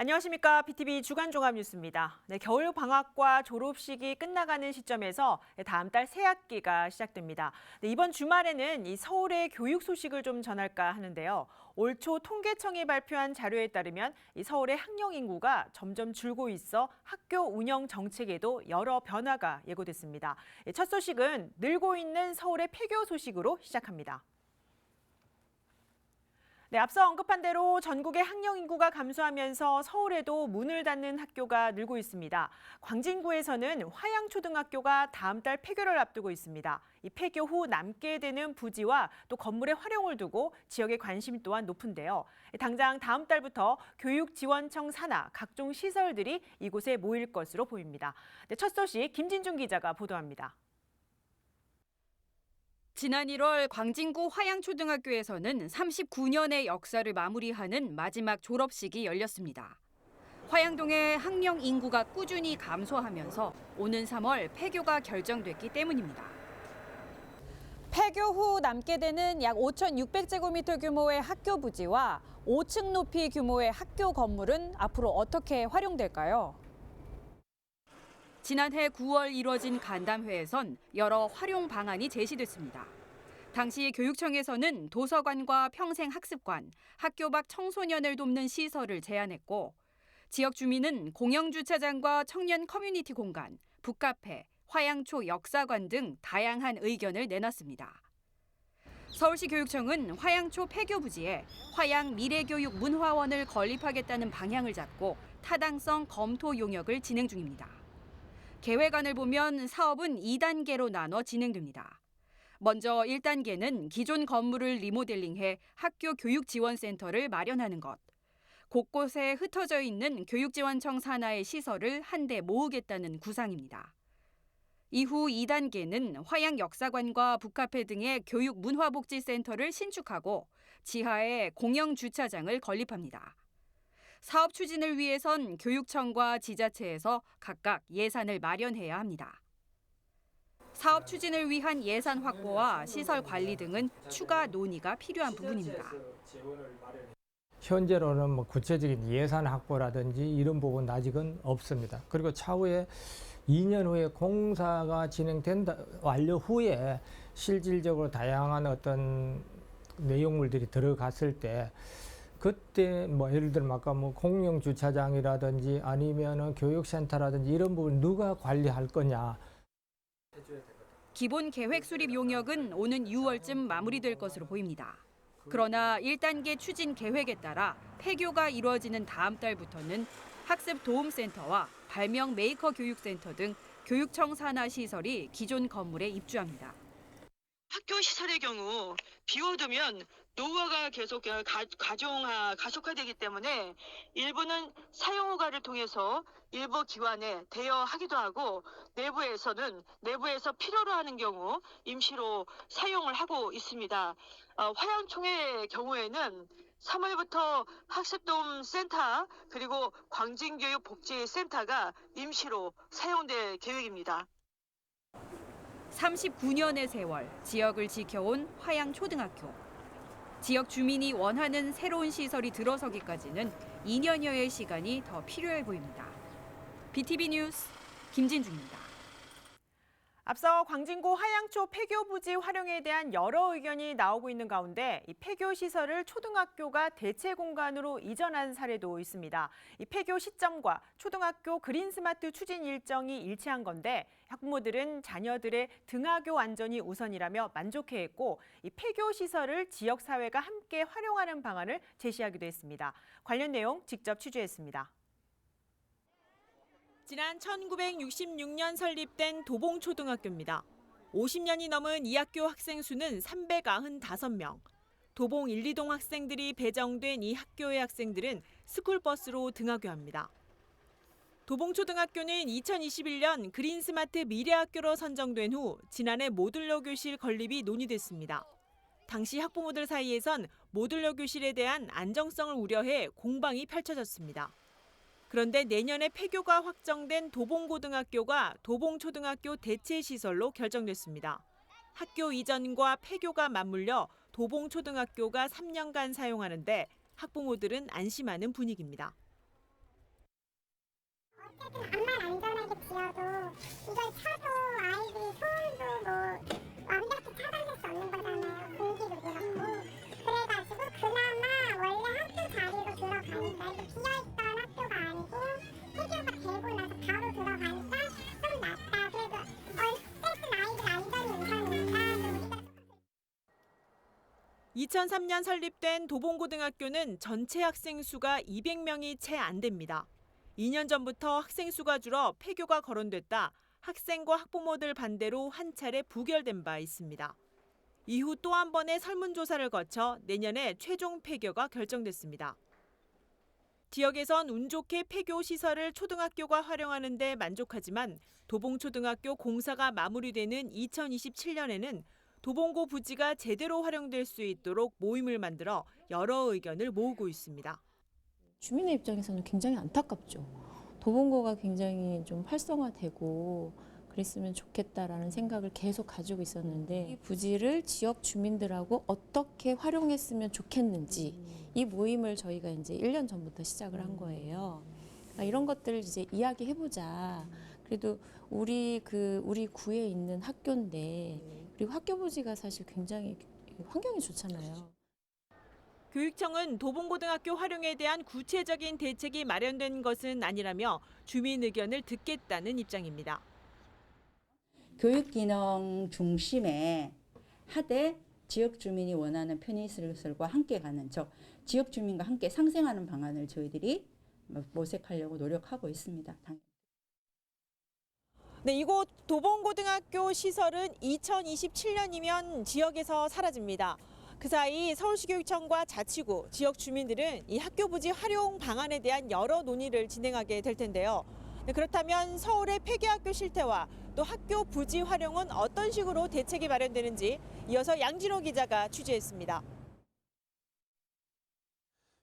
안녕하십니까. BTV 주간종합 뉴스입니다. 겨울 방학과 졸업식이 끝나가는 시점에서 다음 달 새 학기가 시작됩니다. 이번 주말에는 이 서울의 교육 소식을 좀 전할까 하는데요. 올 초 통계청이 발표한 자료에 따르면 이 서울의 학령 인구가 점점 줄고 있어 학교 운영 정책에도 여러 변화가 예고됐습니다. 첫 소식은 늘고 있는 서울의 폐교 소식으로 시작합니다. 앞서 언급한 대로 전국의 학령 인구가 감소하면서 서울에도 문을 닫는 학교가 늘고 있습니다. 광진구에서는 화양초등학교가 다음 달 폐교를 앞두고 있습니다. 이 폐교 후 남게 되는 부지와 또 건물의 활용을 두고 지역의 관심 또한 높은데요. 당장 다음 달부터 교육지원청 산하 각종 시설들이 이곳에 모일 것으로 보입니다. 첫 소식 김진중 기자가 보도합니다. 지난 1월 광진구 화양초등학교에서는 39년의 역사를 마무리하는 마지막 졸업식이 열렸습니다. 화양동의 학령 인구가 꾸준히 감소하면서 오는 3월 폐교가 결정됐기 때문입니다. 폐교 후 남게 되는 약 5,600제곱미터 규모의 학교 부지와 5층 높이 규모의 학교 건물은 앞으로 어떻게 활용될까요? 지난해 9월 이뤄진 간담회에선 여러 활용 방안이 제시됐습니다. 당시 교육청에서는 도서관과 평생학습관, 학교 밖 청소년을 돕는 시설을 제안했고, 지역 주민은 공영주차장과 청년 커뮤니티 공간, 북카페, 화양초 역사관 등 다양한 의견을 내놨습니다. 서울시 교육청은 화양초 폐교 부지에 화양 미래교육 문화원을 건립하겠다는 방향을 잡고 타당성 검토 용역을 진행 중입니다. 계획안을 보면 사업은 2단계로 나눠 진행됩니다. 먼저 1단계는 기존 건물을 리모델링해 학교 교육지원센터를 마련하는 것. 곳곳에 흩어져 있는 교육지원청 산하의 시설을 한데 모으겠다는 구상입니다. 이후 2단계는 화양역사관과 북카페 등의 교육문화복지센터를 신축하고 지하에 공영주차장을 건립합니다. 사업 추진을 위해선 교육청과 지자체에서 각각 예산을 마련해야 합니다. 사업 추진을 위한 예산 확보와 시설 관리 등은 추가 논의가 필요한 부분입니다. 현재로는 구체적인 예산 확보라든지 이런 부분 아직은 없습니다. 그리고 차후에 2년 후에 공사가 진행된다 완료 후에 실질적으로 다양한 어떤 내용물들이 들어갔을 때 그때 예를 들면 아까 공영 주차장이라든지 아니면은 교육센터라든지 이런 부분 누가 관리할 거냐. 기본 계획 수립 용역은 오는 6월쯤 마무리될 것으로 보입니다. 그러나 1단계 추진 계획에 따라 폐교가 이루어지는 다음 달부터는 학습 도움센터와 발명 메이커 교육센터 등 교육청 산하 시설이 기존 건물에 입주합니다. 학교 시설의 경우 비워두면 노후화가 계속 가속화되기 때문에 일부는 사용 허가를 통해서 일부 기관에 대여하기도 하고 내부에서 필요로 하는 경우 임시로 사용을 하고 있습니다. 화양총의 경우에는 3월부터 학습도움센터 그리고 광진교육복지센터가 임시로 사용될 계획입니다. 39년의 세월, 지역을 지켜온 화양초등학교. 지역 주민이 원하는 새로운 시설이 들어서기까지는 2년여의 시간이 더 필요해 보입니다. BTV 뉴스 김진중입니다. 앞서 광진구 화양초 폐교 부지 활용에 대한 여러 의견이 나오고 있는 가운데 이 폐교 시설을 초등학교가 대체 공간으로 이전한 사례도 있습니다. 이 폐교 시점과 초등학교 그린스마트 추진 일정이 일치한 건데 학부모들은 자녀들의 등하교 안전이 우선이라며 만족해했고 이 폐교 시설을 지역사회가 함께 활용하는 방안을 제시하기도 했습니다. 관련 내용 직접 취재했습니다. 지난 1966년 설립된 도봉초등학교입니다. 50년이 넘은 이 학교 학생 수는 395명. 도봉 1, 2동 학생들이 배정된 이 학교의 학생들은 스쿨버스로 등하교합니다. 도봉초등학교는 2021년 그린스마트 미래학교로 선정된 후 지난해 모듈러 교실 건립이 논의됐습니다. 당시 학부모들 사이에선 모듈러 교실에 대한 안정성을 우려해 공방이 펼쳐졌습니다. 그런데 내년에 폐교가 확정된 도봉고등학교가 도봉초등학교 대체시설로 결정됐습니다. 학교 이전과 폐교가 맞물려 도봉초등학교가 3년간 사용하는데 학부모들은 안심하는 분위기입니다. 암만 안전하게 지어도 이걸 차도 아이들이 소음도 뭐 완벽히 차단될 수 없는 거잖아요. 공기도 그렇고. 그래가지고 그나마 원래 학교 자리로 들어가니까 이렇게 비어있던 학교가 아니고 폐교가 되고 나서 바로 들어가니까 좀 낫다. 그래도 어쨌든 아이들 안전이 우선이니까. 2003년 설립된 도봉고등학교는 전체 학생 수가 200명이 채 안 됩니다. 2년 전부터 학생 수가 줄어 폐교가 거론됐다 학생과 학부모들 반대로 한 차례 부결된 바 있습니다. 이후 또 한 번의 설문조사를 거쳐 내년에 최종 폐교가 결정됐습니다. 지역에선 운 좋게 폐교 시설을 초등학교가 활용하는 데 만족하지만 도봉초등학교 공사가 마무리되는 2027년에는 도봉고 부지가 제대로 활용될 수 있도록 모임을 만들어 여러 의견을 모으고 있습니다. 주민의 입장에서는 굉장히 안타깝죠. 도봉고가 굉장히 좀 활성화되고 그랬으면 좋겠다라는 생각을 계속 가지고 있었는데 이 부지를 지역 주민들하고 어떻게 활용했으면 좋겠는지 이 모임을 저희가 이제 1년 전부터 시작을 한 거예요. 그러니까 이런 것들을 이제 이야기해보자. 그래도 우리 구에 있는 학교인데 그리고 학교 부지가 사실 굉장히 환경이 좋잖아요. 교육청은 도봉고등학교 활용에 대한 구체적인 대책이 마련된 것은 아니라며 주민 의견을 듣겠다는 입장입니다. 교육 기능 중심에 하되 지역 주민이 원하는 편의시설과 함께 가는 즉 지역 주민과 함께 상생하는 방안을 저희들이 모색하려고 노력하고 있습니다. 네, 이곳 도봉고등학교 시설은 2027년이면 지역에서 사라집니다. 그 사이 서울시교육청과 자치구, 지역 주민들은 이 학교 부지 활용 방안에 대한 여러 논의를 진행하게 될 텐데요. 네, 그렇다면 서울의 폐교학교 실태와 또 학교 부지 활용은 어떤 식으로 대책이 마련되는지 이어서 양진호 기자가 취재했습니다.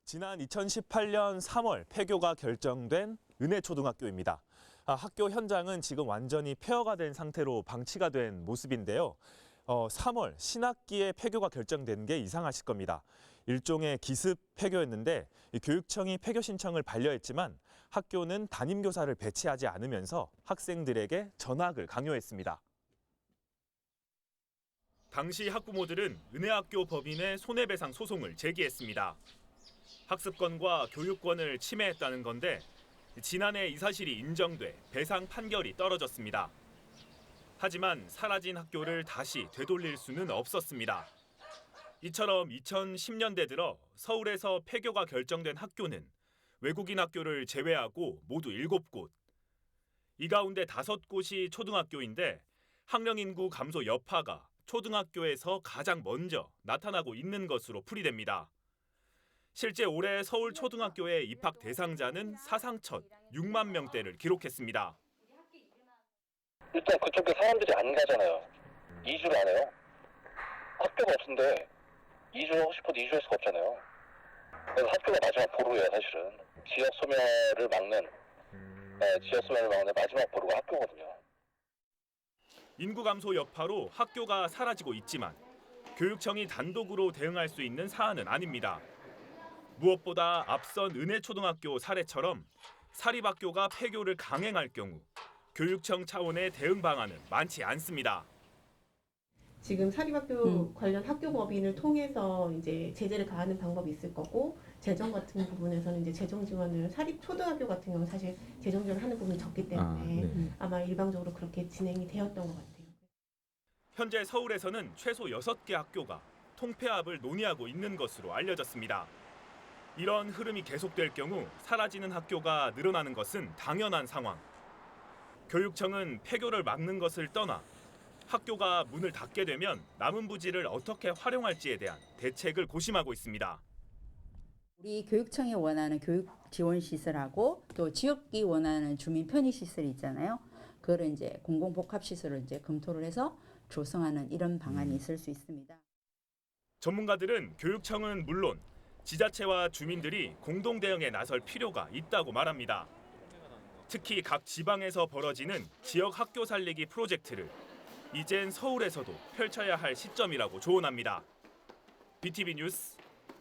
지난 2018년 3월 폐교가 결정된 은혜초등학교입니다. 학교 현장은 지금 완전히 폐허가 된 상태로 방치가 된 모습인데요. 3월 신학기에 폐교가 결정된 게 이상하실 겁니다. 일종의 기습 폐교였는데 교육청이 폐교 신청을 반려했지만 학교는 담임교사를 배치하지 않으면서 학생들에게 전학을 강요했습니다. 당시 학부모들은 은혜학교 법인의 손해배상 소송을 제기했습니다. 학습권과 교육권을 침해했다는 건데 지난해 이 사실이 인정돼 배상 판결이 떨어졌습니다. 하지만 사라진 학교를 다시 되돌릴 수는 없었습니다. 이처럼 2010년대 들어 서울에서 폐교가 결정된 학교는 외국인 학교를 제외하고 모두 7곳. 이 가운데 5곳이 초등학교인데 학령 인구 감소 여파가 초등학교에서 가장 먼저 나타나고 있는 것으로 풀이됩니다. 실제 올해 서울 초등학교의 입학 대상자는 사상 첫 6만 명대를 기록했습니다. 일단 그쪽에 사람들이 안 가잖아요. 이주를 안 해요. 학교가 없는데 이주하고 싶어도 이주할 수가 없잖아요. 그래서 학교가 마지막 보루예요, 사실은. 지역 소멸을 막는 마지막 보루가 학교거든요. 인구 감소 여파로 학교가 사라지고 있지만 교육청이 단독으로 대응할 수 있는 사안은 아닙니다. 무엇보다 앞선 은혜초등학교 사례처럼 사립학교가 폐교를 강행할 경우 교육청 차원의 대응 방안은 많지 않습니다. 지금 사립학교 관련 학교법인을 통해서 이제 제재를 가하는 방법이 있을 거고 재정 같은 부분에서는 이제 재정 지원을 사립 초등학교 같은 경우 사실 재정 지원을 하는 부분이 적기 때문에 아마 일방적으로 그렇게 진행이 되었던 것 같아요. 현재 서울에서는 최소 6개 학교가 통폐합을 논의하고 있는 것으로 알려졌습니다. 이런 흐름이 계속될 경우 사라지는 학교가 늘어나는 것은 당연한 상황. 교육청은 폐교를 막는 것을 떠나 학교가 문을 닫게 되면 남은 부지를 어떻게 활용할지에 대한 대책을 고심하고 있습니다. 우리 교육청이 원하는 교육 지원 시설하고 또 지역이 원하는 주민 편의 시설이 있잖아요. 그걸 이제 공공 복합 시설을 이제 검토를 해서 조성하는 이런 방안이 있을 수 있습니다. 전문가들은 교육청은 물론 지자체와 주민들이 공동 대응에 나설 필요가 있다고 말합니다. 특히 각 지방에서 벌어지는 지역 학교 살리기 프로젝트를 이젠 서울에서도 펼쳐야 할 시점이라고 조언합니다. BTV 뉴스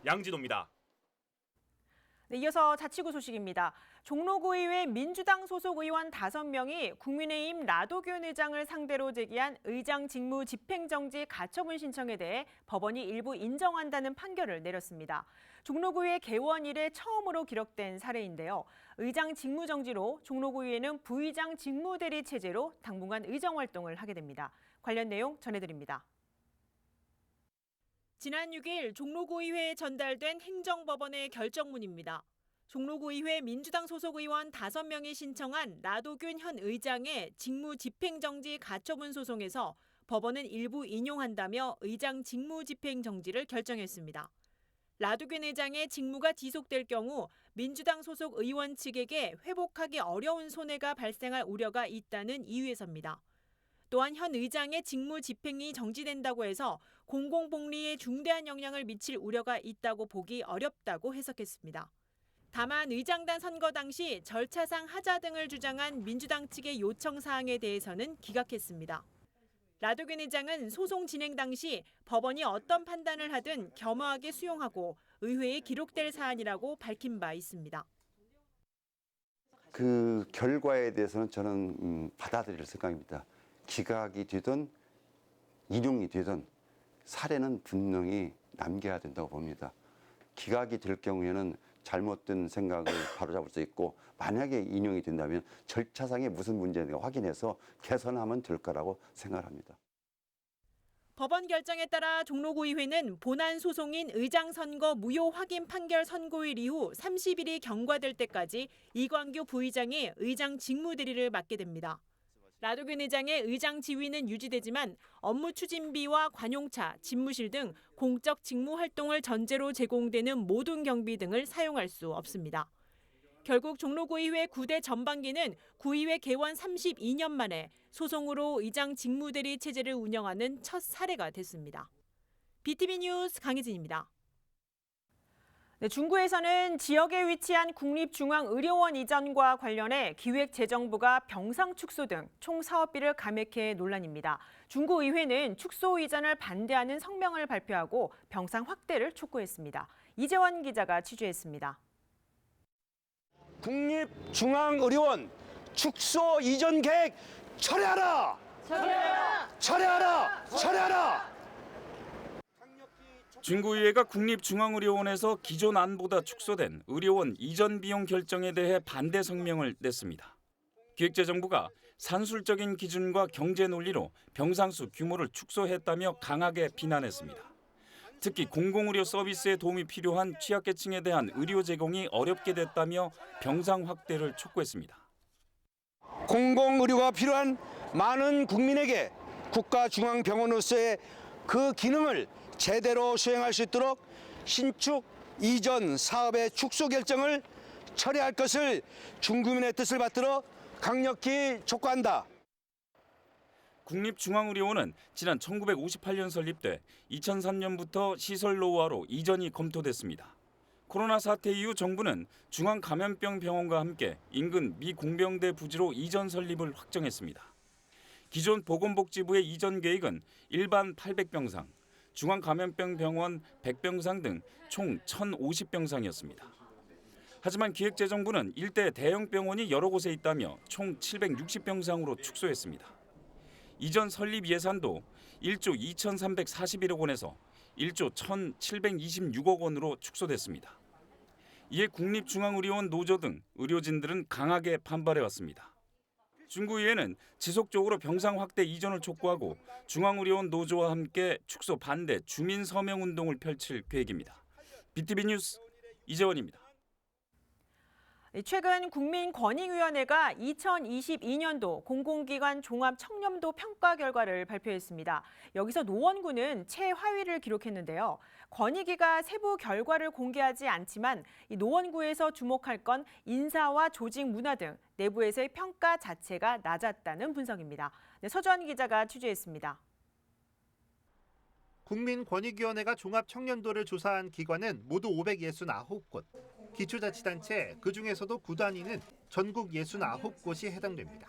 양진호입니다. 네, 이어서 자치구 소식입니다. 종로구의회 민주당 소속 의원 5명이 국민의힘 라도균 의장을 상대로 제기한 의장 직무 집행정지 가처분 신청에 대해 법원이 일부 인정한다는 판결을 내렸습니다. 종로구의회 개원 이래 처음으로 기록된 사례인데요. 의장 직무정지로 종로구의회는 부의장 직무대리 체제로 당분간 의정활동을 하게 됩니다. 관련 내용 전해드립니다. 지난 6일 종로구의회에 전달된 행정법원의 결정문입니다. 종로구의회 민주당 소속 의원 5명이 신청한 라도균 현 의장의 직무 집행정지 가처분 소송에서 법원은 일부 인용한다며 의장 직무 집행정지를 결정했습니다. 라도균 의장의 직무가 지속될 경우 민주당 소속 의원 측에게 회복하기 어려운 손해가 발생할 우려가 있다는 이유에서입니다. 또한 현 의장의 직무 집행이 정지된다고 해서 공공복리에 중대한 영향을 미칠 우려가 있다고 보기 어렵다고 해석했습니다. 다만 의장단 선거 당시 절차상 하자 등을 주장한 민주당 측의 요청 사항에 대해서는 기각했습니다. 라도균 의장은 소송 진행 당시 법원이 어떤 판단을 하든 겸허하게 수용하고 의회에 기록될 사안이라고 밝힌 바 있습니다. 그 결과에 대해서는 저는 받아들일 생각입니다. 기각이 되든 인용이 되든 사례는 분명히 남겨야 된다고 봅니다. 기각이 될 경우에는 잘못된 생각을 바로잡을 수 있고 만약에 인용이 된다면 절차상에 무슨 문제인가 확인해서 개선하면 될 거라고 생각합니다. 법원 결정에 따라 종로구의회는 본안 소송인 의장 선거 무효 확인 판결 선고일 이후 30일이 경과될 때까지 이광규 부의장이 의장 직무대리를 맡게 됩니다. 라도균 의장의 의장 지위는 유지되지만 업무 추진비와 관용차, 집무실 등 공적 직무 활동을 전제로 제공되는 모든 경비 등을 사용할 수 없습니다. 결국 종로구의회 9대 전반기는 구의회 개원 32년 만에 소송으로 의장 직무대리 체제를 운영하는 첫 사례가 됐습니다. BTV 뉴스 강혜진입니다. 네, 중구에서는 지역에 위치한 국립중앙의료원 이전과 관련해 기획재정부가 병상 축소 등 총 사업비를 감액해 논란입니다. 중구의회는 축소 이전을 반대하는 성명을 발표하고 병상 확대를 촉구했습니다. 이재원 기자가 취재했습니다. 국립중앙의료원 축소 이전 계획 철회하라! 철회하라! 철회하라! 철회하라! 중구의회가 국립중앙의료원에서 기존 안보다 축소된 의료원 이전 비용 결정에 대해 반대 성명을 냈습니다. 기획재정부가 산술적인 기준과 경제 논리로 병상수 규모를 축소했다며 강하게 비난했습니다. 특히 공공의료 서비스에 도움이 필요한 취약계층에 대한 의료 제공이 어렵게 됐다며 병상 확대를 촉구했습니다. 공공의료가 필요한 많은 국민에게 국가중앙병원으로서의 그 기능을 제대로 수행할 수 있도록 신축 이전 사업의 축소 결정을 철회할 것을 중구민의 뜻을 받들어 강력히 촉구한다. 국립중앙의료원은 지난 1958년 설립돼 2003년부터 시설 노후화로 이전이 검토됐습니다. 코로나 사태 이후 정부는 중앙감염병병원과 함께 인근 미 공병대 부지로 이전 설립을 확정했습니다. 기존 보건복지부의 이전 계획은 일반 800병상, 중앙감염병병원 100병상 등 총 1,050병상이었습니다. 하지만 기획재정부는 일대 대형 병원이 여러 곳에 있다며 총 760병상으로 축소했습니다. 이전 설립 예산도 1조 2,341억 원에서 1조 1,726억 원으로 축소됐습니다. 이에 국립중앙의료원 노조 등 의료진들은 강하게 반발해왔습니다. 중구의회는 지속적으로 병상 확대 이전을 촉구하고 중앙의료원 노조와 함께 축소 반대 주민 서명 운동을 펼칠 계획입니다. BTV 뉴스 이재원입니다. 최근 국민권익위원회가 2022년도 공공기관 종합청렴도 평가 결과를 발표했습니다. 여기서 노원구는 최하위를 기록했는데요. 권익위가 세부 결과를 공개하지 않지만 이 노원구에서 주목할 건 인사와 조직 문화 등 내부에서의 평가 자체가 낮았다는 분석입니다. 네, 서주환 기자가 취재했습니다. 국민권익위원회가 종합청년도를 조사한 기관은 모두 569곳. 기초자치단체, 그중에서도 구단위는 전국 69곳이 해당됩니다.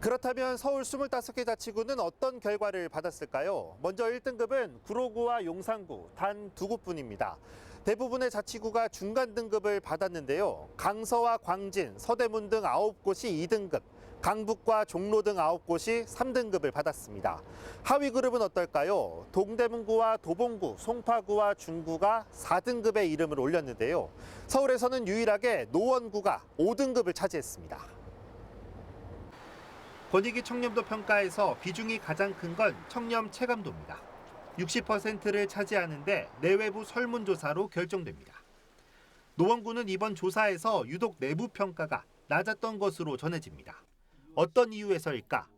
그렇다면 서울 25개 자치구는 어떤 결과를 받았을까요? 먼저 1등급은 구로구와 용산구 단 2곳뿐입니다. 대부분의 자치구가 중간 등급을 받았는데요. 강서와 광진, 서대문 등 9곳이 2등급, 강북과 종로 등 9곳이 3등급을 받았습니다. 하위 그룹은 어떨까요? 동대문구와 도봉구, 송파구와 중구가 4등급의 이름을 올렸는데요. 서울에서는 유일하게 노원구가 5등급을 차지했습니다. 권익위 청렴도 평가에서 비중이 가장 큰 건 청렴 체감도입니다. 60%를 차지하는데 내외부 설문조사로 결정됩니다. 노원구는 이번 조사에서 유독 내부 평가가 낮았던 것으로 전해집니다. 어떤 이유에서일까?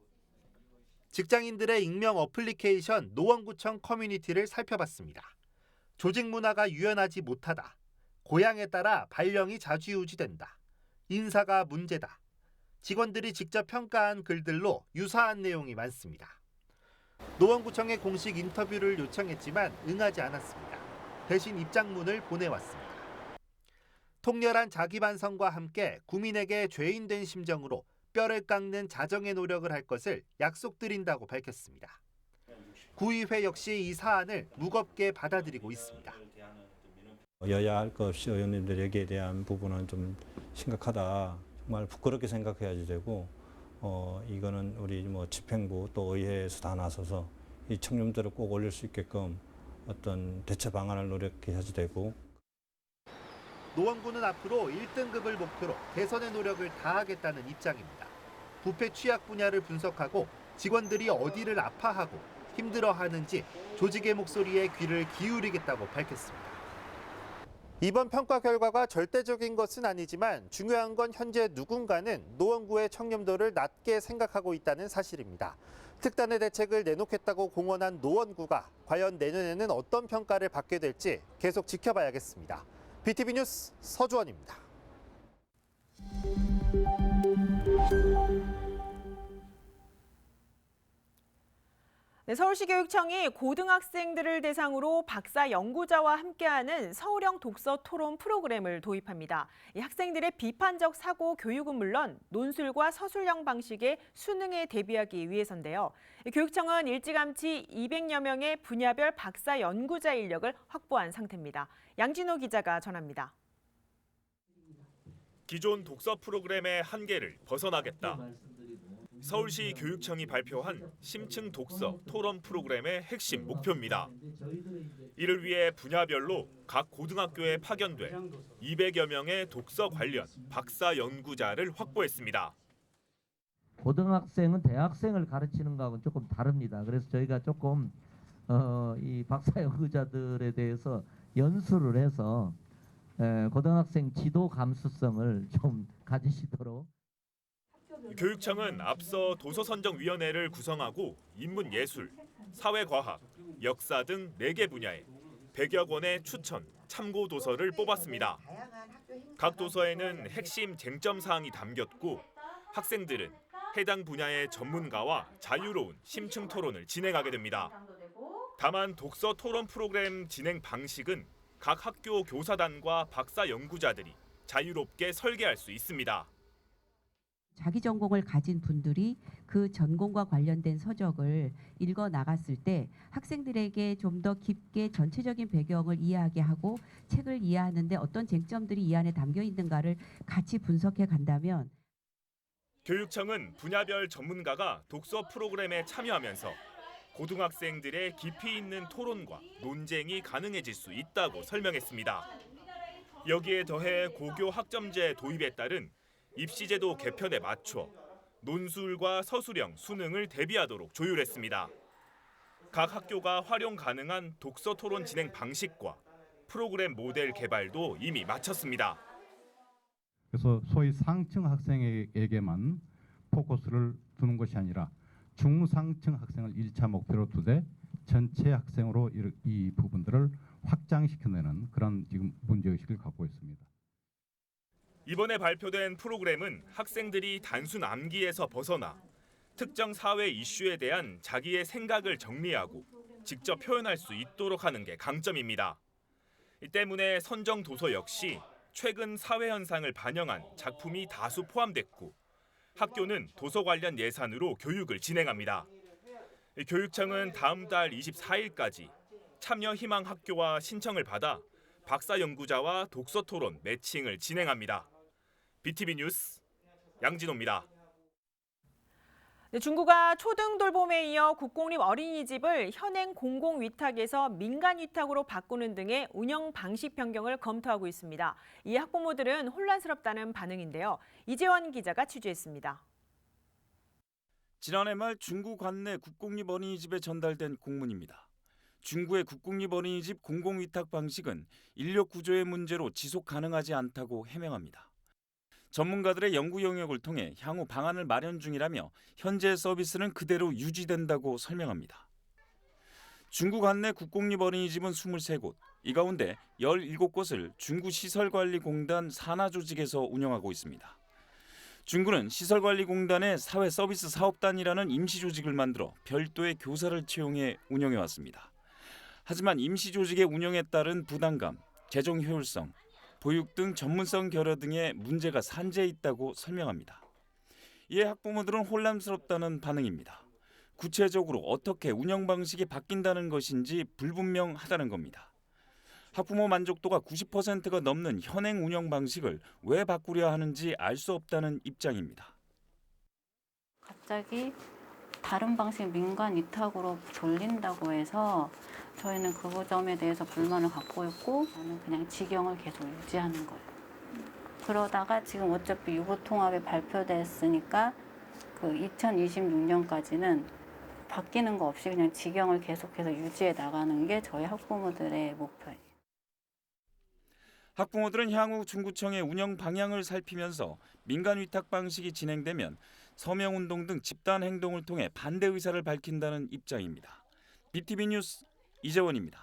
직장인들의 익명 어플리케이션 노원구청 커뮤니티를 살펴봤습니다. 조직 문화가 유연하지 못하다. 고향에 따라 발령이 좌지우지된다. 인사가 문제다. 직원들이 직접 평가한 글들로 유사한 내용이 많습니다. 노원구청에 공식 인터뷰를 요청했지만 응하지 않았습니다. 대신 입장문을 보내왔습니다. 통렬한 자기반성과 함께 구민에게 죄인된 심정으로 뼈를 깎는 자정의 노력을 할 것을 약속드린다고 밝혔습니다. 구의회 역시 이 사안을 무겁게 받아들이고 있습니다. 여야 할 것 없이 의원님들에게 대한 부분은 좀 심각하다. 정말 부끄럽게 생각해야지 되고 이거는 우리 집행부 또 의회에서 다 나서서 이 청렴도를 꼭 올릴 수 있게끔 어떤 대체 방안을 노력해야지 되고. 노원구는 앞으로 1등급을 목표로 개선의 노력을 다하겠다는 입장입니다. 부패 취약 분야를 분석하고 직원들이 어디를 아파하고 힘들어하는지 조직의 목소리에 귀를 기울이겠다고 밝혔습니다. 이번 평가 결과가 절대적인 것은 아니지만 중요한 건 현재 누군가는 노원구의 청렴도를 낮게 생각하고 있다는 사실입니다. 특단의 대책을 내놓겠다고 공언한 노원구가 과연 내년에는 어떤 평가를 받게 될지 계속 지켜봐야겠습니다. BTV 뉴스 서주원입니다. 네, 서울시 교육청이 고등학생들을 대상으로 박사 연구자와 함께하는 서울형 독서 토론 프로그램을 도입합니다. 이 학생들의 비판적 사고 교육은 물론 논술과 서술형 방식의 수능에 대비하기 위해서인데요. 교육청은 일찌감치 200여 명의 분야별 박사 연구자 인력을 확보한 상태입니다. 양진호 기자가 전합니다. 기존 독서 프로그램의 한계를 벗어나겠다. 서울시 교육청이 발표한 심층 독서 토론 프로그램의 핵심 목표입니다. 이를 위해 분야별로 각 고등학교에 파견돼 200여 명의 독서 관련 박사 연구자를 확보했습니다. 고등학생은 대학생을 가르치는 거하고는 조금 다릅니다. 그래서 저희가 조금 이 박사 연구자들에 대해서 연수를 해서 고등학생 지도 감수성을 좀 가지시도록. 교육청은 앞서 도서선정위원회를 구성하고 인문예술, 사회과학, 역사 등 4개 분야에 100여 권의 추천, 참고 도서를 뽑았습니다. 각 도서에는 핵심 쟁점 사항이 담겼고 학생들은 해당 분야의 전문가와 자유로운 심층 토론을 진행하게 됩니다. 다만 독서 토론 프로그램 진행 방식은 각 학교 교사단과 박사 연구자들이 자유롭게 설계할 수 있습니다. 자기 전공을 가진 분들이 그 전공과 관련된 서적을 읽어 나갔을 때 학생들에게 좀 더 깊게 전체적인 배경을 이해하게 하고 책을 이해하는데 어떤 쟁점들이 이 안에 담겨 있는가를 같이 분석해 간다면 교육청은 분야별 전문가가 독서 프로그램에 참여하면서 고등학생들의 깊이 있는 토론과 논쟁이 가능해질 수 있다고 설명했습니다. 여기에 더해 고교 학점제 도입에 따른 입시제도 개편에 맞춰 논술과 서술형 수능을 대비하도록 조율했습니다. 각 학교가 활용 가능한 독서 토론 진행 방식과 프로그램 모델 개발도 이미 마쳤습니다. 그래서 소위 상층 학생에게만 포커스를 두는 것이 아니라 중상층 학생을 1차 목표로 두되 전체 학생으로 이 부분들을 확장시켜내는 그런 지금 문제의식을 갖고 있습니다. 이번에 발표된 프로그램은 학생들이 단순 암기에서 벗어나 특정 사회 이슈에 대한 자기의 생각을 정리하고 직접 표현할 수 있도록 하는 게 강점입니다. 이 때문에 선정 도서 역시 최근 사회 현상을 반영한 작품이 다수 포함됐고 학교는 도서 관련 예산으로 교육을 진행합니다. 교육청은 다음 달 24일까지 참여 희망 학교와 신청을 받아 박사 연구자와 독서 토론, 매칭을 진행합니다. BTV 뉴스 양진호입니다. 네, 중구가 초등 돌봄에 이어 국공립 어린이집을 현행 공공 위탁에서 민간 위탁으로 바꾸는 등의 운영 방식 변경을 검토하고 있습니다. 이 학부모들은 혼란스럽다는 반응인데요. 이재원 기자가 취재했습니다. 지난해 말 중구 관내 국공립 어린이집에 전달된 공문입니다. 중구의 국공립 어린이집 공공위탁 방식은 인력 구조의 문제로 지속 가능하지 않다고 해명합니다. 전문가들의 연구 영역을 통해 향후 방안을 마련 중이라며 현재 서비스는 그대로 유지된다고 설명합니다. 중구 관내 국공립 어린이집은 23곳, 이 가운데 17곳을 중구시설관리공단 산하조직에서 운영하고 있습니다. 중구는 시설관리공단의 사회서비스사업단이라는 임시조직을 만들어 별도의 교사를 채용해 운영해왔습니다. 하지만 임시조직의 운영에 따른 부담감, 재정 효율성, 보육 등 전문성 결여 등의 문제가 산재해 있다고 설명합니다. 이에 학부모들은 혼란스럽다는 반응입니다. 구체적으로 어떻게 운영 방식이 바뀐다는 것인지 불분명하다는 겁니다. 학부모 만족도가 90%가 넘는 현행 운영 방식을 왜 바꾸려 하는지 알 수 없다는 입장입니다. 갑자기 다른 방식 민간 위탁으로 돌린다고 해서 저희는 그 점에 대해서 불만을 갖고 있고 저는 그냥 직영을 계속 유지하는 거예요. 그러다가 지금 어차피 유보통합이 발표됐으니까 그 2026년까지는 바뀌는 거 없이 그냥 직영을 계속해서 유지해 나가는 게 저희 학부모들의 목표예요. 학부모들은 향후 중구청의 운영 방향을 살피면서 민간 위탁 방식이 진행되면 서명운동 등 집단 행동을 통해 반대 의사를 밝힌다는 입장입니다. BTV 뉴스 이재원입니다.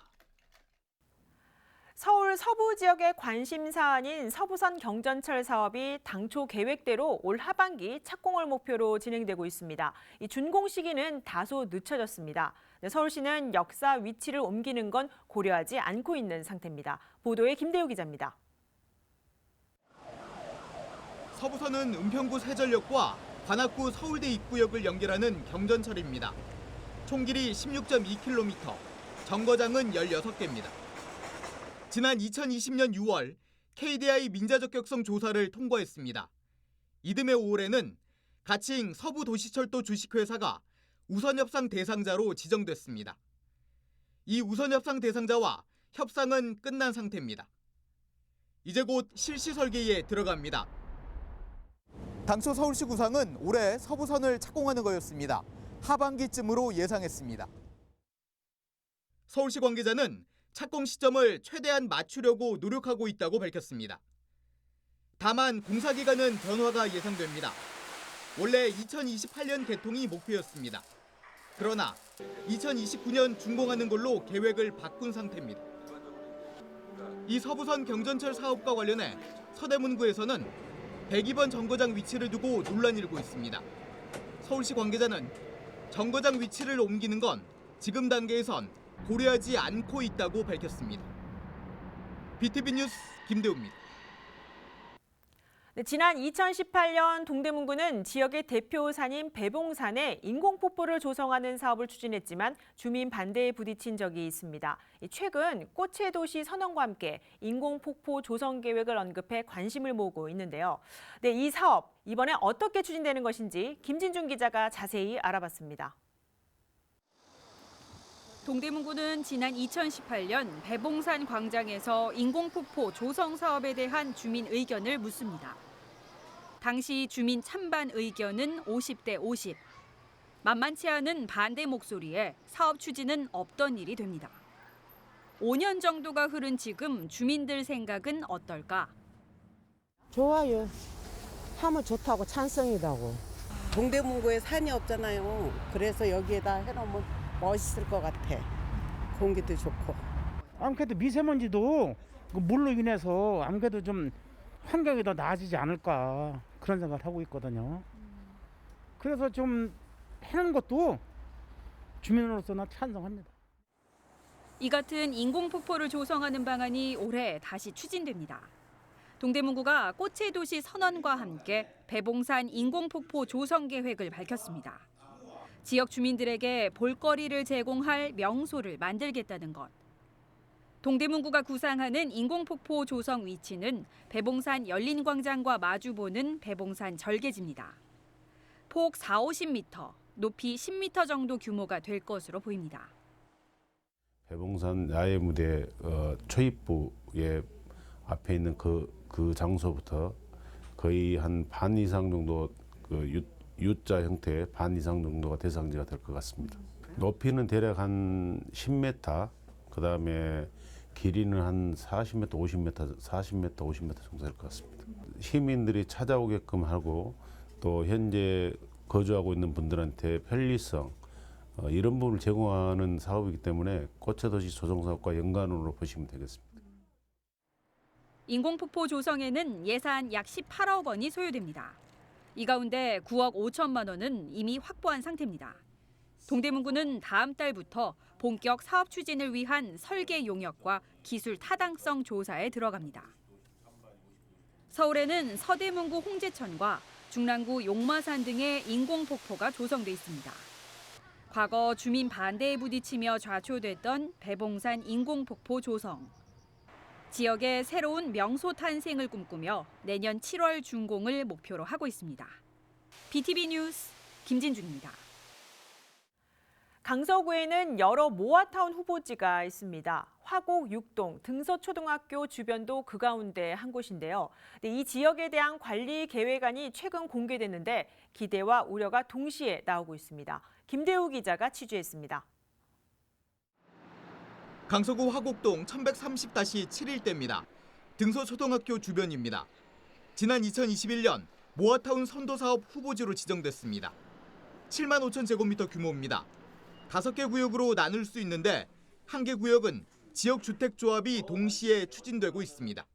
서울 서부 지역의 관심 사안인 서부선 경전철 사업이 당초 계획대로 올 하반기 착공을 목표로 진행되고 있습니다. 이 준공 시기는 다소 늦춰졌습니다. 서울시는 역사 위치를 옮기는 건 고려하지 않고 있는 상태입니다. 보도에 김대우 기자입니다. 서부선은 은평구 세전역과 관악구 서울대 입구역을 연결하는 경전철입니다. 총 길이 16.2km, 정거장은 16개입니다. 지난 2020년 6월 KDI 민자적격성 조사를 통과했습니다. 이듬해 5월에는 가칭 서부도시철도 주식회사가 우선협상 대상자로 지정됐습니다. 이 우선협상 대상자와 협상은 끝난 상태입니다. 이제 곧 실시 설계에 들어갑니다. 당초 서울시 구상은 올해 서부선을 착공하는 거였습니다. 하반기쯤으로 예상했습니다. 서울시 관계자는 착공 시점을 최대한 맞추려고 노력하고 있다고 밝혔습니다. 다만 공사 기간은 변화가 예상됩니다. 원래 2028년 개통이 목표였습니다. 그러나 2029년 준공하는 걸로 계획을 바꾼 상태입니다. 이 서부선 경전철 사업과 관련해 서대문구에서는 102번 정거장 위치를 두고 논란이 일고 있습니다. 서울시 관계자는 정거장 위치를 옮기는 건 지금 단계에선 고려하지 않고 있다고 밝혔습니다. BTV 뉴스 김대우입니다. 네, 지난 2018년 동대문구는 지역의 대표 산인 배봉산에 인공폭포를 조성하는 사업을 추진했지만 주민 반대에 부딪힌 적이 있습니다. 최근 꽃의 도시 선언과 함께 인공폭포 조성 계획을 언급해 관심을 모으고 있는데요. 네, 이 사업 이번에 어떻게 추진되는 것인지 김진중 기자가 자세히 알아봤습니다. 동대문구는 지난 2018년 배봉산 광장에서 인공폭포 조성 사업에 대한 주민 의견을 묻습니다. 당시 주민 찬반 의견은 50대 50. 만만치 않은 반대 목소리에 사업 추진은 없던 일이 됩니다. 5년 정도가 흐른 지금 주민들 생각은 어떨까? 좋아요. 하면 좋다고 찬성이라고. 동대문구에 산이 없잖아요. 그래서 여기에다 해놓으면 멋있을 것 같아. 공기도 좋고. 아무래도 미세먼지도 물로 인해서 아무래도 좀 환경이 더 나아지지 않을까 그런 생각을 하고 있거든요. 그래서 좀 해놓은 것도 주민으로서는 찬성합니다. 이 같은 인공폭포를 조성하는 방안이 올해 다시 추진됩니다. 동대문구가 꽃의 도시 선언과 함께 배봉산 인공폭포 조성 계획을 밝혔습니다. 지역 주민들에게 볼거리를 제공할 명소를 만들겠다는 것. 동대문구가 구상하는 인공폭포 조성 위치는 배봉산 열린광장과 마주보는 배봉산 절개지입니다. 폭 40-50m, 높이 10m 정도 규모가 될 것으로 보입니다. 배봉산 야외무대 초입부의 앞에 있는 그 장소부터 거의 한 반 이상 정도 U자 형태의 반 이상 정도가 대상지가 될 것 같습니다. 높이는 대략 한 10m, 그다음에 길이는 한 40m, 50m, 40m, 50m 정도 될 것 같습니다. 시민들이 찾아오게끔 하고 또 현재 거주하고 있는 분들한테 편리성 이런 부분을 제공하는 사업이기 때문에 고체도시 조성사업과 연관으로 보시면 되겠습니다. 인공폭포 조성에는 예산 약 18억 원이 소요됩니다. 이 가운데 9억 5천만 원은 이미 확보한 상태입니다. 동대문구는 다음 달부터 본격 사업 추진을 위한 설계 용역과 기술 타당성 조사에 들어갑니다. 서울에는 서대문구 홍제천과 중랑구 용마산 등의 인공폭포가 조성돼 있습니다. 과거 주민 반대에 부딪히며 좌초됐던 배봉산 인공폭포 조성. 지역의 새로운 명소 탄생을 꿈꾸며 내년 7월 준공을 목표로 하고 있습니다. BTV 뉴스 김진중입니다. 강서구에는 여러 모아타운 후보지가 있습니다. 화곡, 육동, 등서초등학교 주변도 그 가운데 한 곳인데요. 이 지역에 대한 관리 계획안이 최근 공개됐는데 기대와 우려가 동시에 나오고 있습니다. 김대우 기자가 취재했습니다. 강서구 화곡동 1130-7일대입니다. 등서초등학교 주변입니다. 지난 2021년 모아타운 선도사업 후보지로 지정됐습니다. 7만 5천 제곱미터 규모입니다. 5개 구역으로 나눌 수 있는데 1개 구역은 지역주택조합이 동시에 추진되고 있습니다.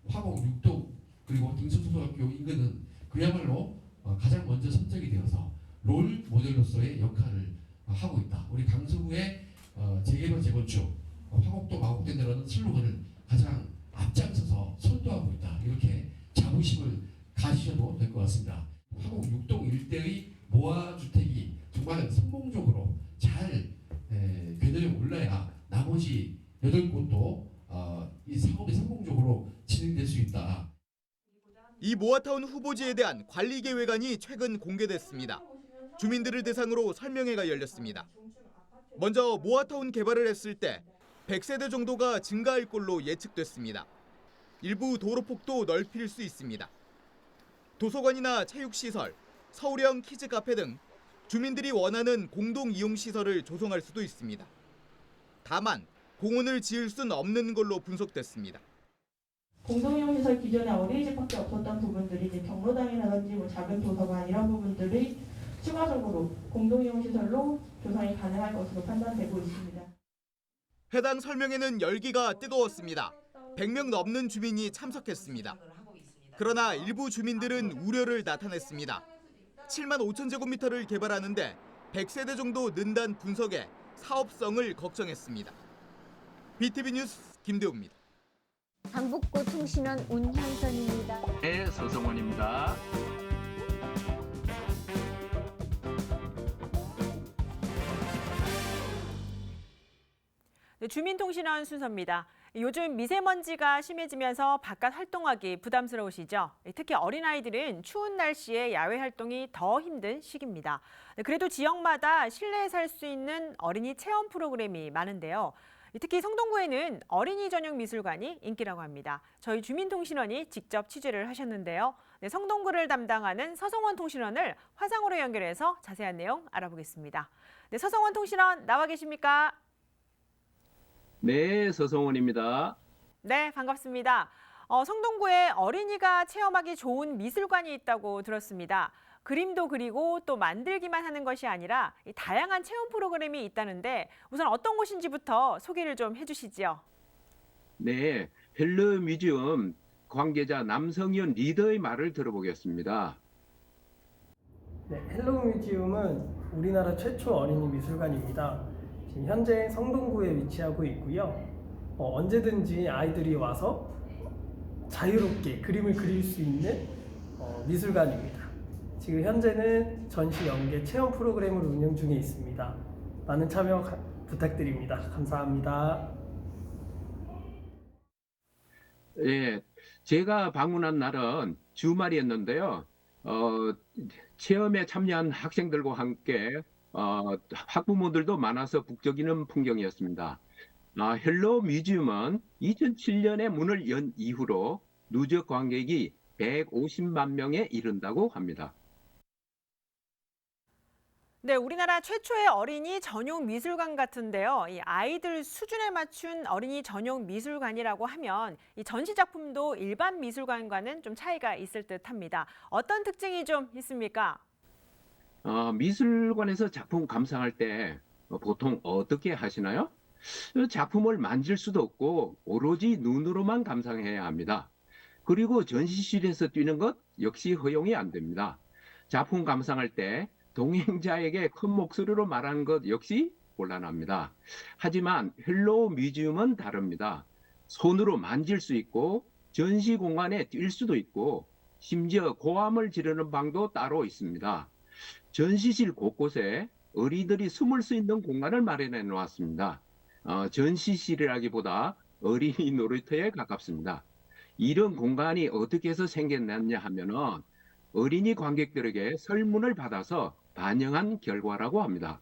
화곡, 육동 그리고 등서초등학교 인근은 그야말로 가장 먼저 선정이 되어서 롤 모델로서의 역할을 하고 있다. 우리 강서구의 재개발 재건축, 화곡동, 마곡동 내로는 슬로건을 가장 앞장서서 선도하고 있다. 이렇게 자부심을 가지셔도 될 것 같습니다. 화곡, 육동 일대의 모아주택이 정말 성공적으로 잘 궤도에 올라야 나머지 8곳도 이 사업이 성공적으로 진행될 수 있다. 이 모아타운 후보지에 대한 관리 계획안이 최근 공개됐습니다. 주민들을 대상으로 설명회가 열렸습니다. 먼저 모아타운 개발을 했을 때 100세대 정도가 증가할 걸로 예측됐습니다. 일부 도로폭도 넓힐 수 있습니다. 도서관이나 체육시설, 서울형 키즈카페 등 주민들이 원하는 공동이용시설을 조성할 수도 있습니다. 다만 공원을 지을 수는 없는 걸로 분석됐습니다. 공동이용시설 기존에 어린이집밖에 없었던 부분들이 이제 경로당이라든지 뭐 작은 도서관 이런 부분들이 추가적으로 공동이용시설로 조성이 가능할 것으로 판단되고 있습니다. 해당 설명회는 열기가 뜨거웠습니다. 100명 넘는 주민이 참석했습니다. 그러나 일부 주민들은 우려를 나타냈습니다. 7만 5천 제곱미터를 개발하는데 100세대 정도 는다는 분석에 사업성을 걱정했습니다. BTV 뉴스 김대우입니다. 강북구 통신원 운현선입니다. 네, 서성원입니다. 네, 주민통신원 순서입니다. 요즘 미세먼지가 심해지면서 바깥 활동하기 부담스러우시죠? 특히 어린아이들은 추운 날씨에 야외 활동이 더 힘든 시기입니다. 그래도 지역마다 실내에 살 수 있는 어린이 체험 프로그램이 많은데요. 특히 성동구에는 어린이 전용 미술관이 인기라고 합니다. 저희 주민통신원이 직접 취재를 하셨는데요. 네, 성동구를 담당하는 서성원 통신원을 화상으로 연결해서 자세한 내용 알아보겠습니다. 네, 서성원 통신원 나와 계십니까? 네, 서성원입니다. 네, 반갑습니다. 성동구에 어린이가 체험하기 좋은 미술관이 있다고 들었습니다. 그림도 그리고 또 만들기만 하는 것이 아니라 다양한 체험 프로그램이 있다는데 우선 어떤 곳인지부터 소개를 좀 해주시지요. 네, 헬로 뮤지엄 관계자 남성현 리더의 말을 들어보겠습니다. 네, 헬로 뮤지엄은 우리나라 최초 어린이 미술관입니다. 지금 현재 성동구에 위치하고 있고요. 언제든지 아이들이 와서 자유롭게 그림을 그릴 수 있는 미술관입니다. 지금 현재는 전시 연계 체험 프로그램을 운영 중에 있습니다. 많은 참여 부탁드립니다. 감사합니다. 예, 제가 방문한 날은 주말이었는데요. 체험에 참여한 학생들과 함께 학부모들도 많아서 북적이는 풍경이었습니다. 헬로 뮤지엄은 2007년에 문을 연 이후로 누적 관객이 150만 명에 이른다고 합니다. 네, 우리나라 최초의 어린이 전용 미술관 같은데요. 이 아이들 수준에 맞춘 어린이 전용 미술관이라고 하면 이 전시 작품도 일반 미술관과는 좀 차이가 있을 듯합니다. 어떤 특징이 좀 있습니까? 미술관에서 작품 감상할 때 보통 어떻게 하시나요? 작품을 만질 수도 없고 오로지 눈으로만 감상해야 합니다. 그리고 전시실에서 뛰는 것 역시 허용이 안 됩니다. 작품 감상할 때 동행자에게 큰 목소리로 말하는 것 역시 곤란합니다. 하지만 헬로 뮤지엄은 다릅니다. 손으로 만질 수 있고 전시 공간에 뛸 수도 있고 심지어 고함을 지르는 방도 따로 있습니다. 전시실 곳곳에 어린이들이 숨을 수 있는 공간을 마련해 놓았습니다. 전시실이라기보다 어린이 놀이터에 가깝습니다. 이런 공간이 어떻게 해서 생겼느냐 하면은 어린이 관객들에게 설문을 받아서 반영한 결과라고 합니다.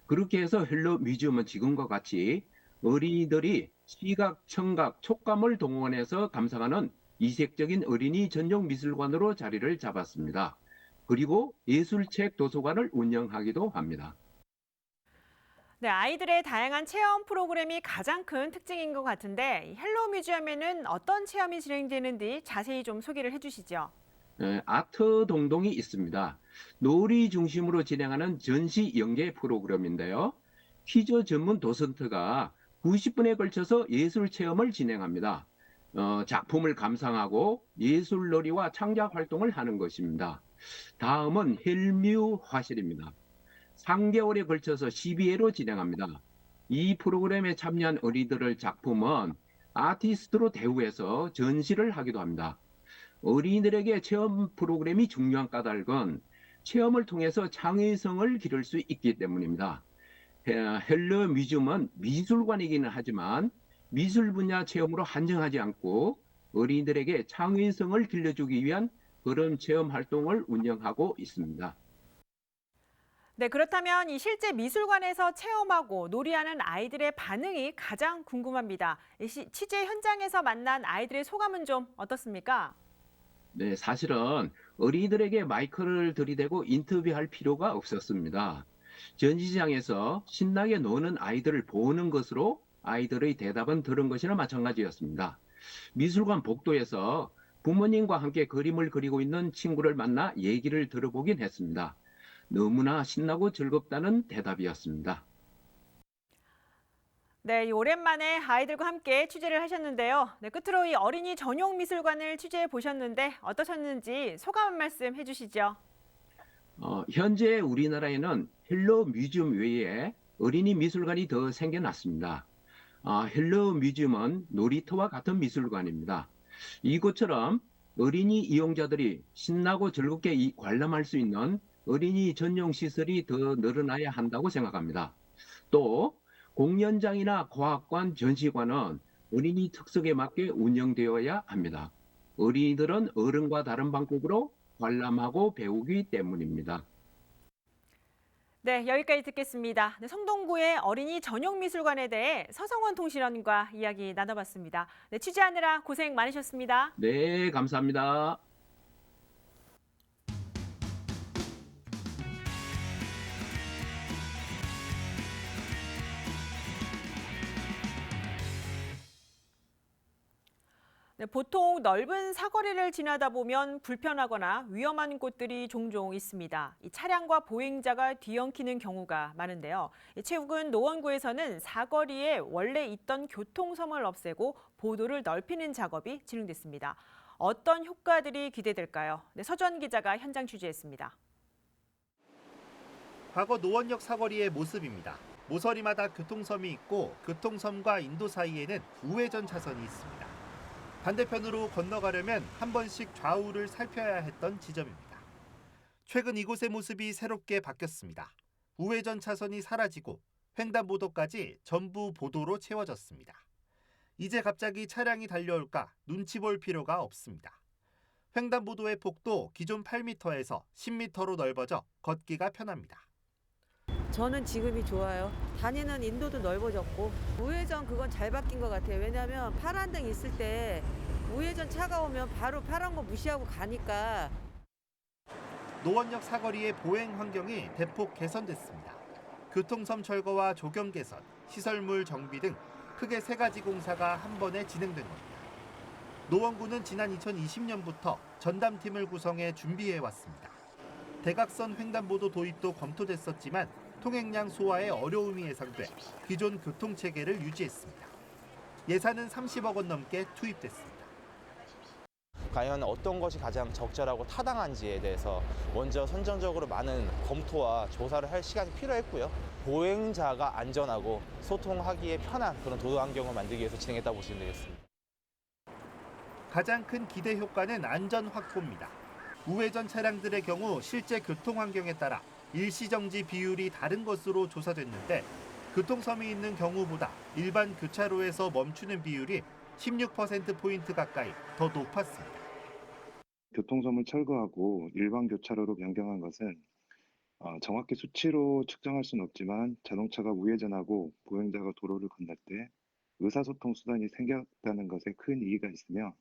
그렇게 해서 헬로 뮤지엄은 지금과 같이 어린이들이 시각, 청각, 촉감을 동원해서 감상하는 이색적인 어린이 전용 미술관으로 자리를 잡았습니다. 그리고 예술책 도서관을 운영하기도 합니다. 네, 아이들의 다양한 체험 프로그램이 가장 큰 특징인 것 같은데 헬로 뮤지엄에는 어떤 체험이 진행되는지 자세히 좀 소개를 해주시죠. 아트 동동이 있습니다. 놀이 중심으로 진행하는 전시 연계 프로그램인데요. 퀴즈 전문 도슨트가 90분에 걸쳐서 예술 체험을 진행합니다. 작품을 감상하고 예술놀이와 창작 활동을 하는 것입니다. 다음은 헬뮤 화실입니다. 3개월에 걸쳐서 12회로 진행합니다. 이 프로그램에 참여한 어린이들의 작품은 아티스트로 대우해서 전시를 하기도 합니다. 어린이들에게 체험 프로그램이 중요한 까닭은 체험을 통해서 창의성을 기를 수 있기 때문입니다. 헬로 뮤지엄은 미술관이기는 하지만 미술 분야 체험으로 한정하지 않고 어린이들에게 창의성을 길러주기 위한 그런 체험 활동을 운영하고 있습니다. 네, 그렇다면 이 실제 미술관에서 체험하고 놀이하는 아이들의 반응이 가장 궁금합니다. 취재 현장에서 만난 아이들의 소감은 좀 어떻습니까? 네, 사실은 어린이들에게 마이크를 들이대고 인터뷰할 필요가 없었습니다. 전시장에서 신나게 노는 아이들을 보는 것으로 아이들의 대답은 들은 것이나 마찬가지였습니다. 미술관 복도에서 부모님과 함께 그림을 그리고 있는 친구를 만나 얘기를 들어보긴 했습니다. 너무나 신나고 즐겁다는 대답이었습니다. 네, 오랜만에 아이들과 함께 취재를 하셨는데요. 네, 끝으로 이 어린이 전용 미술관을 취재해 보셨는데 어떠셨는지 소감 한 말씀 해주시죠. 현재 우리나라에는 헬로 뮤지엄 외에 어린이 미술관이 더 생겨났습니다. 헬로 뮤지엄은 놀이터와 같은 미술관입니다. 이곳처럼 어린이 이용자들이 신나고 즐겁게 관람할 수 있는 어린이 전용 시설이 더 늘어나야 한다고 생각합니다. 또 공연장이나 과학관, 전시관은 어린이 특성에 맞게 운영되어야 합니다. 어린이들은 어른과 다른 방법으로 관람하고 배우기 때문입니다. 네, 여기까지 듣겠습니다. 네, 성동구의 어린이 전용 미술관에 대해 서성원 통신원과 이야기 나눠봤습니다. 네, 취재하느라 고생 많으셨습니다. 네, 감사합니다. 네, 보통 넓은 사거리를 지나다 보면 불편하거나 위험한 곳들이 종종 있습니다. 이 차량과 보행자가 뒤엉키는 경우가 많은데요. 최근 노원구에서는 사거리에 원래 있던 교통섬을 없애고 보도를 넓히는 작업이 진행됐습니다. 어떤 효과들이 기대될까요? 네, 서주환 기자가 현장 취재했습니다. 과거 노원역 사거리의 모습입니다. 모서리마다 교통섬이 있고 교통섬과 인도 사이에는 우회전 차선이 있습니다. 반대편으로 건너가려면 한 번씩 좌우를 살펴야 했던 지점입니다. 최근 이곳의 모습이 새롭게 바뀌었습니다. 우회전 차선이 사라지고 횡단보도까지 전부 보도로 채워졌습니다. 이제 갑자기 차량이 달려올까 눈치 볼 필요가 없습니다. 횡단보도의 폭도 기존 8m에서 10m로 넓어져 걷기가 편합니다. 저는 지금이 좋아요. 다니는 인도도 넓어졌고 우회전 그건 잘 바뀐 것 같아요. 왜냐하면 파란등 있을 때 우회전 차가 오면 바로 파란 거 무시하고 가니까. 노원역 사거리의 보행 환경이 대폭 개선됐습니다. 교통섬 철거와 조경 개선, 시설물 정비 등 크게 3가지 공사가 한 번에 진행된 겁니다. 노원구는 지난 2020년부터 전담팀을 구성해 준비해왔습니다. 대각선 횡단보도 도입도 검토됐었지만 통행량 소화에 어려움이 예상돼 기존 교통체계를 유지했습니다. 예산은 30억 원 넘게 투입됐습니다. 과연 어떤 것이 가장 적절하고 타당한지에 대해서 먼저 선정적으로 많은 검토와 조사를 할 시간이 필요했고요. 보행자가 안전하고 소통하기에 편한 그런 도로 환경을 만들기 위해서 진행했다고 보시면 되겠습니다. 가장 큰 기대 효과는 안전 확보입니다. 우회전 차량들의 경우 실제 교통 환경에 따라 일시정지 비율이 다른 것으로 조사됐는데 교통섬이 있는 경우보다 일반 교차로에서 멈추는 비율이 16%포인트 가까이 더 높았습니다. 교통섬을 철거하고 일반 교차로로 변경한 것은 정확히 수치로 측정할 수는 없지만 자동차가 우회전하고 보행자가 도로를 건널 때 의사소통 수단이 생겼다는 것에 큰 이의가 있으며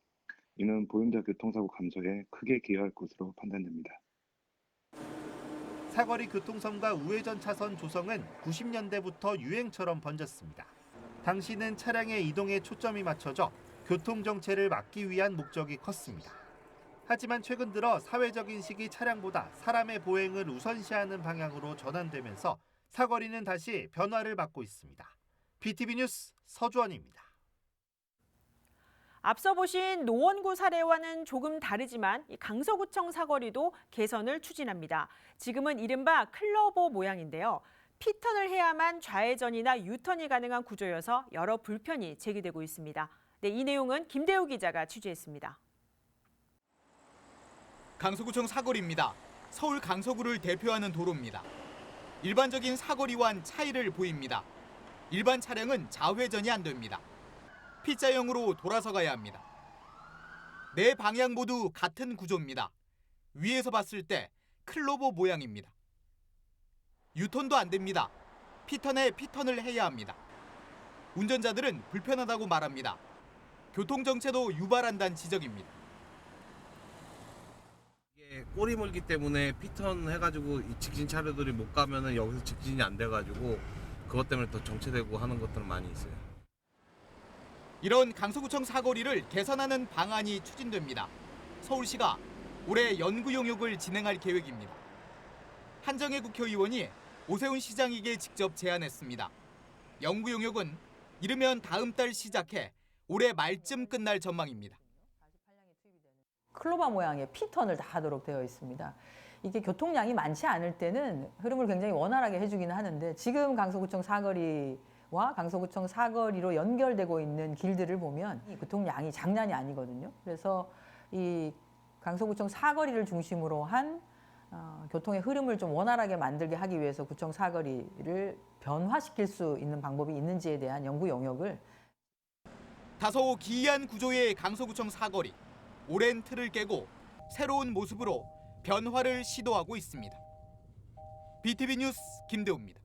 이는 보행자 교통사고 감소에 크게 기여할 것으로 판단됩니다. 사거리 교통섬과 우회전 차선 조성은 90년대부터 유행처럼 번졌습니다. 당시는 차량의 이동에 초점이 맞춰져 교통정체를 막기 위한 목적이 컸습니다. 하지만 최근 들어 사회적 인식이 차량보다 사람의 보행을 우선시하는 방향으로 전환되면서 사거리는 다시 변화를 받고 있습니다. BTV 뉴스 서주원입니다. 앞서 보신 노원구 사례와는 조금 다르지만 이 강서구청 사거리도 개선을 추진합니다. 지금은 이른바 클러버 모양인데요. P턴을 해야만 좌회전이나 U턴이 가능한 구조여서 여러 불편이 제기되고 있습니다. 네, 이 내용은 김대우 기자가 취재했습니다. 강서구청 사거리입니다. 서울 강서구를 대표하는 도로입니다. 일반적인 사거리와는 차이를 보입니다. 일반 차량은 좌회전이 안 됩니다. P자형으로 돌아서 가야 합니다. 네 방향 모두 같은 구조입니다. 위에서 봤을 때 클로버 모양입니다. U턴도 안 됩니다. P턴에 P턴을 해야 합니다. 운전자들은 불편하다고 말합니다. 교통정체도 유발한다는 지적입니다. 이게 꼬리 물기 때문에 P턴 해가지고 이 직진 차량들이 못 가면은 여기서 직진이 안 돼가지고 그것 때문에 더 정체되고 하는 것들은 많이 있어요. 이런 강서구청 사거리를 개선하는 방안이 추진됩니다. 서울시가 올해 연구 용역을 진행할 계획입니다. 한정혜 국회의원이 오세훈 시장에게 직접 제안했습니다. 연구 용역은 이르면 다음 달 시작해 올해 말쯤 끝날 전망입니다. 클로버 모양의 P턴을 다 하도록 되어 있습니다. 이게 교통량이 많지 않을 때는 흐름을 굉장히 원활하게 해주기는 하는데 지금 강서구청 사거리와 강서구청 사거리로 연결되고 있는 길들을 보면 이 교통량이 장난이 아니거든요. 그래서 이 강서구청 사거리를 중심으로 한 교통의 흐름을 좀 원활하게 만들게 하기 위해서 구청 사거리를 변화시킬 수 있는 방법이 있는지에 대한 연구 영역을 다소 기이한 구조의 강서구청 사거리. 오랜 틀을 깨고 새로운 모습으로 변화를 시도하고 있습니다. BTV 뉴스 김대우입니다.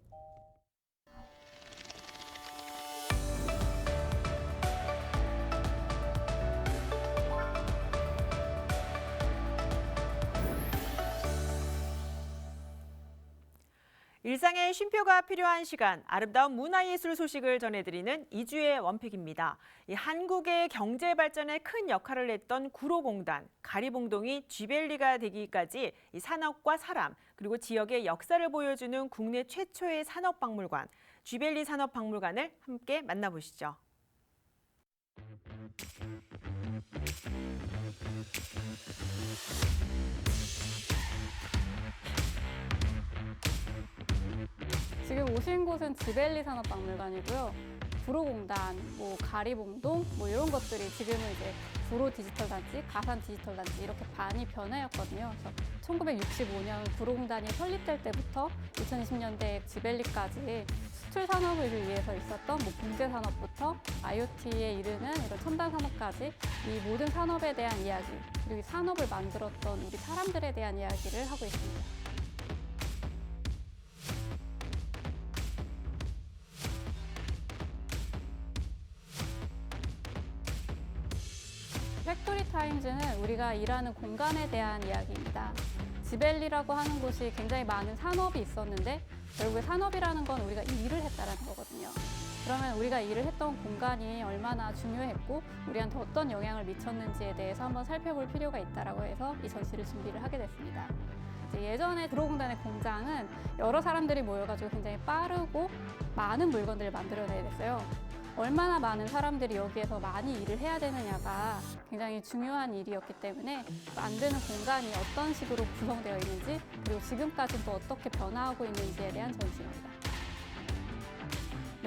일상의 쉼표가 필요한 시간, 아름다운 문화예술 소식을 전해드리는 2주의 원픽입니다. 이 한국의 경제 발전에 큰 역할을 했던 구로공단, 가리봉동이 쥐벨리가 되기까지 이 산업과 사람, 그리고 지역의 역사를 보여주는 국내 최초의 산업박물관, 쥐벨리 산업박물관을 함께 만나보시죠. 지금 오신 곳은 쥐벨리 산업박물관이고요. 구로공단, 가리봉동 이런 것들이 지금은 이제 구로 디지털 단지, 가산 디지털 단지 이렇게 반이 변화였거든요. 그래서 1965년 구로공단이 설립될 때부터 2020년대 쥐벨리까지 수출 산업을 위해서 있었던 뭐 봉제 산업부터 IoT에 이르는 이런 첨단 산업까지 이 모든 산업에 대한 이야기, 그리고 이 산업을 만들었던 우리 사람들에 대한 이야기를 하고 있습니다. 팩토리 타임즈는 우리가 일하는 공간에 대한 이야기입니다. 지벨리라고 하는 곳이 굉장히 많은 산업이 있었는데 결국에 산업이라는 건 우리가 일을 했다는 거거든요. 그러면 우리가 일을 했던 공간이 얼마나 중요했고 우리한테 어떤 영향을 미쳤는지에 대해서 한번 살펴볼 필요가 있다고 해서 이 전시를 준비를 하게 됐습니다. 예전에 도로공단의 공장은 여러 사람들이 모여가지고 굉장히 빠르고 많은 물건들을 만들어내야 됐어요. 얼마나 많은 사람들이 여기에서 많이 일을 해야 되느냐가 굉장히 중요한 일이었기 때문에 만드는 공간이 어떤 식으로 구성되어 있는지 그리고 지금까지 또 어떻게 변화하고 있는지에 대한 전시입니다.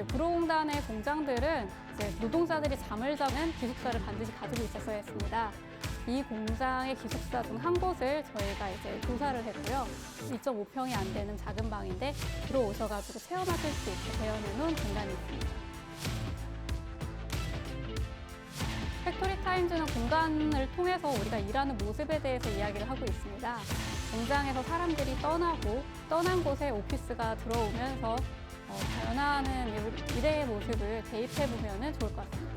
도로공단의 공장들은 이제 노동자들이 잠을 자는 기숙사를 반드시 가지고 있었어야 했습니다. 이 공장의 기숙사 중 한 곳을 저희가 이제 조사를 했고요. 2.5평이 안 되는 작은 방인데 들어오셔가지고 체험하실 수 있게 대여해놓은 공간이 있습니다. 팩토리 타임즈는 공간을 통해서 우리가 일하는 모습에 대해서 이야기를 하고 있습니다. 공장에서 사람들이 떠나고 떠난 곳에 오피스가 들어오면서 변화하는 미래의 모습을 대입해보면 좋을 것 같습니다.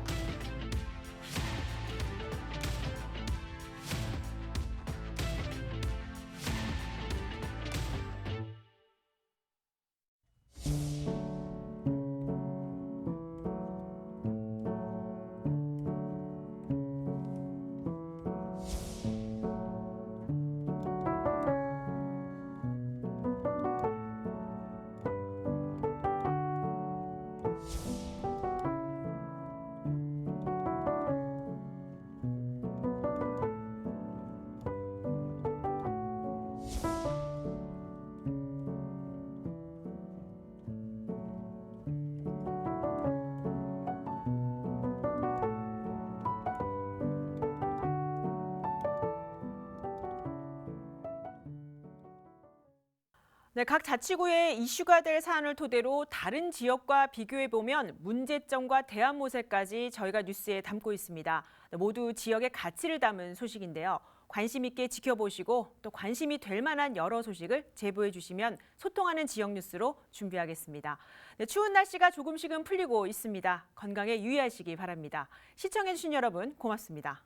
네, 각 자치구의 이슈가 될 사안을 토대로 다른 지역과 비교해보면 문제점과 대안 모색까지 저희가 뉴스에 담고 있습니다. 모두 지역의 가치를 담은 소식인데요. 관심 있게 지켜보시고 또 관심이 될 만한 여러 소식을 제보해 주시면 소통하는 지역 뉴스로 준비하겠습니다. 네, 추운 날씨가 조금씩은 풀리고 있습니다. 건강에 유의하시기 바랍니다. 시청해 주신 여러분 고맙습니다.